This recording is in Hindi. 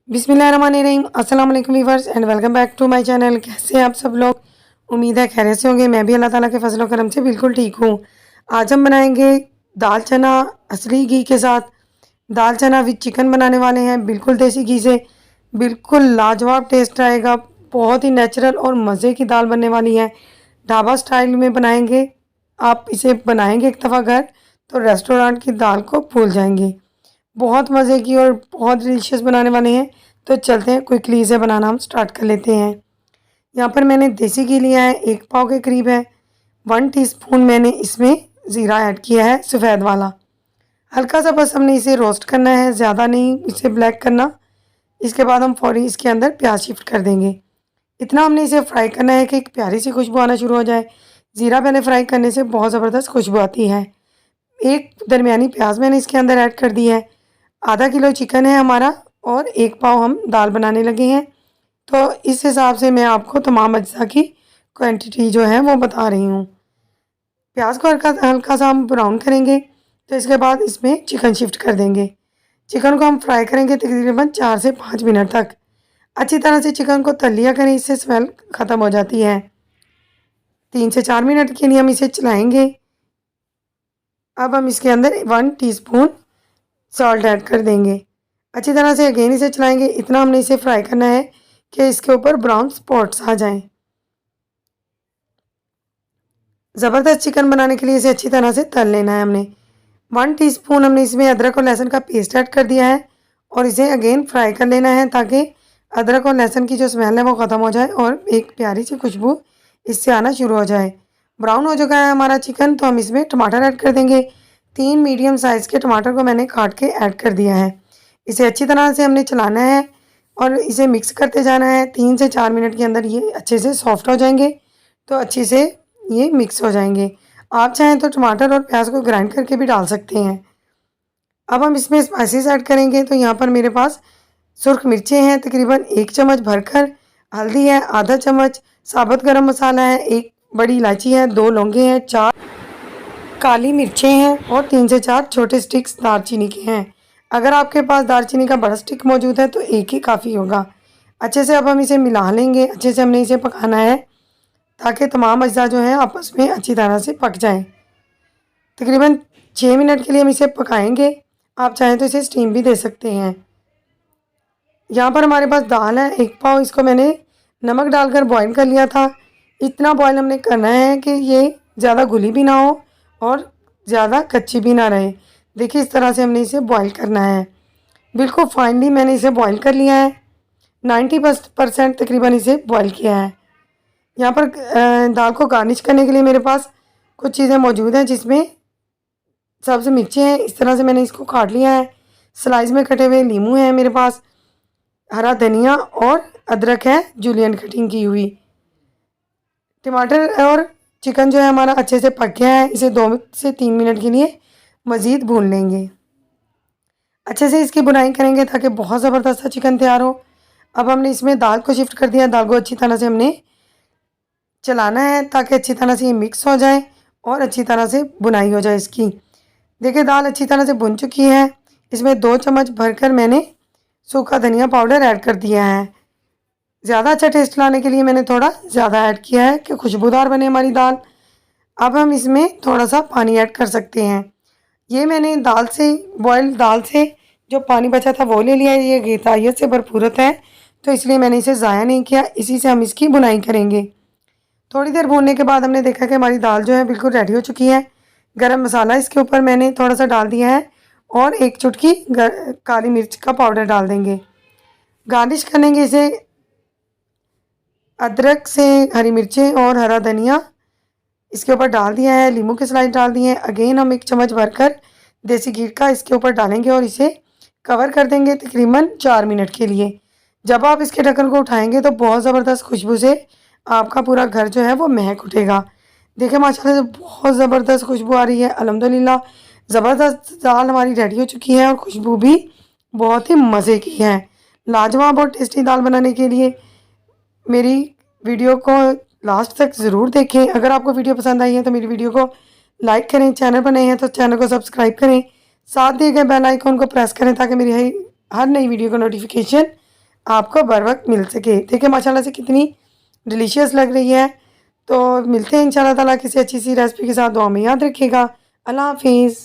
बिस्मिल्लाहिर्रहमानिर्रहीम। अस्सलाम वालेकुम viewers and welcome back to my channel. कैसे हैं आप सब लोग? उम्मीद है खैरियत से होंगे। मैं भी अल्लाह ताला के फजल व करम से बिल्कुल ठीक हूँ। आज हम बनाएंगे दाल चना असली घी के साथ। दाल चना विद चिकन बनाने वाले हैं, बिल्कुल देसी घी से। बिल्कुल लाजवाब टेस्ट आएगा। बहुत ही नेचुरल और मज़े की दाल बनने वाली है। ढाबा स्टाइल में बनाएंगे। आप इसे बनाएंगे एक दफ़ा घर तो रेस्टोरेंट की दाल को भूल जाएंगे। बहुत मज़े की और बहुत डिलीशियस बनाने वाले हैं। तो चलते हैं क्विकली इसे बनाना हम स्टार्ट कर लेते हैं। यहाँ पर मैंने देसी घी लिया है, 1 पाव के करीब है। 1 टीस्पून मैंने इसमें ज़ीरा ऐड किया है, सफ़ेद वाला। हल्का सा बस हमने इसे रोस्ट करना है, ज़्यादा नहीं इसे ब्लैक करना। इसके बाद हम फ़ौरी इसके अंदर प्याज शिफ्ट कर देंगे। इतना हमने इसे फ्राई करना है कि एक प्यारी सी खुशबू आना शुरू हो जाए। ज़ीरा पहले फ्राई करने से बहुत ज़बरदस्त खुशबू आती है। एक दरमियानी प्याज मैंने इसके अंदर ऐड कर दी है। आधा किलो चिकन है हमारा और 1 पाव हम दाल बनाने लगे हैं। तो इस हिसाब से मैं आपको तमाम अज्जा की क्वांटिटी जो है वो बता रही हूँ। प्याज को हल्का हल्का सा हम ब्राउन करेंगे तो इसके बाद इसमें चिकन शिफ्ट कर देंगे। चिकन को हम फ्राई करेंगे तकरीबन 4 से 5 मिनट तक। अच्छी तरह से चिकन को तल लिया करें, इससे स्मेल ख़त्म हो जाती है। 3 से 4 मिनट के लिए हम इसे चलाएँगे। अब हम इसके अंदर 1 टीस्पून सॉल्ट ऐड कर देंगे। अच्छी तरह से अगेन इसे चलाएंगे। इतना हमने इसे फ्राई करना है कि इसके ऊपर ब्राउन स्पॉट्स आ जाएं। ज़बरदस्त चिकन बनाने के लिए इसे अच्छी तरह से तल लेना है हमने। 1 टीस्पून हमने इसमें अदरक और लहसुन का पेस्ट ऐड कर दिया है और इसे अगेन फ्राई कर लेना है ताकि अदरक और लहसुन की जो स्मेल है वो ख़त्म हो जाए और एक प्यारी सी खुशबू इससे आना शुरू हो जाए। ब्राउन हो चुका है हमारा चिकन तो हम इसमें टमाटर ऐड कर देंगे। 3 मीडियम साइज़ के टमाटर को मैंने काट के ऐड कर दिया है। इसे अच्छी तरह से हमने चलाना है और इसे मिक्स करते जाना है। 3 से 4 मिनट के अंदर ये अच्छे से सॉफ्ट हो जाएंगे तो अच्छे से ये मिक्स हो जाएंगे। आप चाहें तो टमाटर और प्याज को ग्राइंड करके भी डाल सकते हैं। अब हम इसमें स्पाइसेस ऐड करेंगे तो यहाँ पर मेरे पास सुर्ख मिर्चें हैं तकरीबन 1 चम्मच भरकर, हल्दी है आधा चम्मच, साबुत गरम मसाला है, 1 बड़ी इलायची है, 2 लौंगे हैं, 4 काली मिर्चें हैं और 3 से 4 छोटे स्टिक्स दालचीनी के हैं। अगर आपके पास दालचीनी का बड़ा स्टिक मौजूद है तो एक ही काफ़ी होगा। अच्छे से अब हम इसे मिला लेंगे। अच्छे से हमने इसे पकाना है ताकि तमाम अज्जा जो हैं आपस में अच्छी तरह से पक जाएं। तकरीबन 6 मिनट के लिए हम इसे पकाएंगे। आप चाहें तो इसे स्टीम भी दे सकते हैं। यहाँ पर हमारे पास दाल है 1 पाव, इसको मैंने नमक डालकर बॉईल कर लिया था। इतना बॉईल हमने करना है कि ये ज़्यादा घुली भी ना हो और ज़्यादा कच्ची भी ना रहे। देखिए इस तरह से हमने इसे बॉईल करना है। बिल्कुल फाइनली मैंने इसे बॉईल कर लिया है। 90% तकरीबन इसे बॉईल किया है। यहाँ पर दाल को गार्निश करने के लिए मेरे पास कुछ चीज़ें मौजूद हैं जिसमें सब्ज़ मिर्चें हैं। इस तरह से मैंने इसको काट लिया है। स्लाइस में कटे हुए नींबू हैं मेरे पास, हरा धनिया और अदरक है जूलियन कटिंग की हुई। टमाटर और चिकन जो है हमारा अच्छे से पक गया है। इसे 2 से 3 मिनट के लिए मज़ीद भून लेंगे। अच्छे से इसकी बुनाई करेंगे ताकि बहुत ज़बरदस्त सा चिकन तैयार हो। अब हमने इसमें दाल को शिफ्ट कर दिया। दाल को अच्छी तरह से हमने चलाना है ताकि अच्छी तरह से ये मिक्स हो जाए और अच्छी तरह से बुनाई हो जाए इसकी। देखिए दाल अच्छी तरह से बुन चुकी है। इसमें 2 चम्मच भरकर मैंने सूखा धनिया पाउडर ऐड कर दिया है। ज़्यादा अच्छा टेस्ट लाने के लिए मैंने थोड़ा ज़्यादा ऐड किया है कि खुशबूदार बने हमारी दाल। अब हम इसमें थोड़ा सा पानी ऐड कर सकते हैं। ये मैंने दाल से बॉइल्ड दाल से जो पानी बचा था वो ले लिया है। ये ग़िज़ाइयत से भरपूर है तो इसलिए मैंने इसे ज़ाया नहीं किया। इसी से हम इसकी बुनाई करेंगे। थोड़ी देर भूनने के बाद हमने देखा कि हमारी दाल जो है बिल्कुल रेडी हो चुकी है। गरम मसाला इसके ऊपर मैंने थोड़ा सा डाल दिया है और 1 चुटकी काली मिर्च का पाउडर डाल देंगे। गार्निश करेंगे इसे अदरक से, हरी मिर्चें और हरा धनिया इसके ऊपर डाल दिया है। नींबू के स्लाइस डाल दिए हैं। अगेन हम 1 चम्मच भरकर देसी घी का इसके ऊपर डालेंगे और इसे कवर कर देंगे तकरीबन 4 मिनट के लिए। जब आप इसके ढक्कन को उठाएंगे तो बहुत ज़बरदस्त खुशबू से आपका पूरा घर जो है वो महक उठेगा। देखिए माशाल्लाह से बहुत ज़बरदस्त खुशबू आ रही है। अल्हम्दुलिल्लाह ज़बरदस्त दाल हमारी रेडी हो चुकी है और खुशबू भी बहुत ही मज़े की है। लाजवाब और टेस्टी दाल बनाने के लिए मेरी वीडियो को लास्ट तक ज़रूर देखें। अगर आपको वीडियो पसंद आई है तो मेरी वीडियो को लाइक करें। चैनल पर नए हैं तो चैनल को सब्सक्राइब करें। साथ दिए गए बेल आइकन को प्रेस करें ताकि मेरी हर नई वीडियो का नोटिफिकेशन आपको बर वक्त मिल सके। देखिए माशाल्लाह से कितनी डिलीशियस लग रही है। तो मिलते हैं इंशाल्लाह ताला किसी अच्छी सी रेसिपी के साथ। दुआ में याद रखिएगा। अल्लाह हाफिज़।